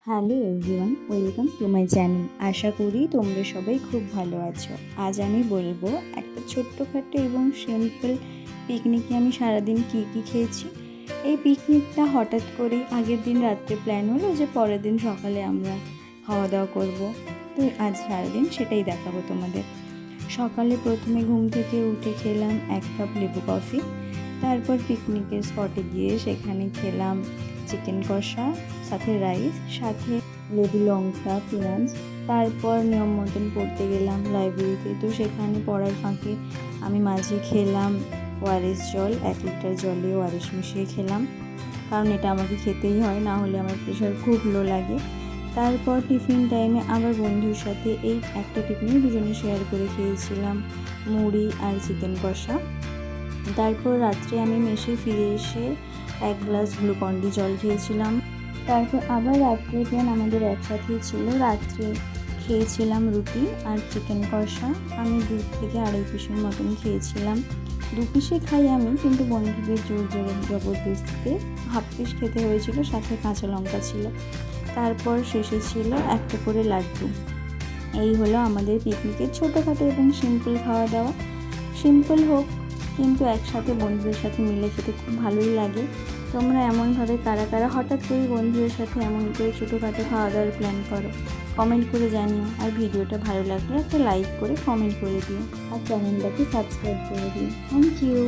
Hello everyone, welcome to my channel. আশা করি তোমরা সবাই খুব ভালো আছো। আজ আমি বলবো একটা ছোট্টখাটো এবং সিম্পল পিকনিকে আমি সারাদিন কী কী খেয়েছি। এই পিকনিকটা হঠাৎ করেই আগের দিন রাত্রে প্ল্যান হলো যে পরের দিন সকালে আমরা খাওয়া দাওয়া করবো। তো আজ সারাদিন সেটাই দেখাবো তোমাদের। সকালে প্রথমে ঘুম থেকে উঠে খেলাম 1 কাপ লেবু কফি। তারপর পিকনিকের স্পটে গিয়ে সেখানে খেলাম চিকেন কষা, সাথে রাইস, সাথে লেবু, লঙ্কা, পেঁয়াজ। তারপর নিয়ম মতন পড়তে গেলাম লাইব্রেরিতে। তো সেখানে পড়ার ফাঁকে আমি মাঝে খেলাম ওআরএস জল, 1 লিটার জলে ওআরএস মিশিয়ে খেলাম, কারণ এটা আমাকে খেতেই হয়, না হলে আমার প্রেশার খুব লো লাগে। তারপর টিফিন টাইমে আবার বন্ধুর সাথে এই একটা টিফিনে দুজনে শেয়ার করে খেয়েছিলাম মুড়ি আর চিকেন কষা। তারপর রাত্রে আমি মেসে ফিরে এসে 1 গ্লাস গ্লুকন্ডি জল খেয়েছিলাম। তারপর আবার রাত্রে প্ল্যান আমাদের একসাথেই ছিল। রাত্রে খেয়েছিলাম রুটি আর চিকেন কষা। আমি 2 থেকে 2.5 পিসের মতন খেয়েছিলাম। 2 পিসে খাই আমি, কিন্তু বন্ধুদের জোর জবরদস্তিতে হাফ পিস খেতে হয়েছিল, সাথে কাঁচা লঙ্কা ছিল। তারপর শেষে ছিল একটা করে লাড্ডু। এই হলো আমাদের পিকনিকের ছোটোখাটো এবং সিম্পল খাওয়া দাওয়া। সিম্পল হোক, কিন্তু একসাথে বন্ধুদের সাথে মিলে খেতে খুব ভালোই লাগে। তোমরা এমনভাবে কারা কারা হঠাৎ করে বন্ধুদের সাথে এমন করে ছোটোখাটো খাওয়া দাওয়ার প্ল্যান করো, কমেন্ট করে জানিও। আর ভিডিওটা ভালো লাগলে একটা লাইক করে কমেন্ট করে দিও, আর চ্যানেলটাকে সাবস্ক্রাইব করে দিও। Thank you.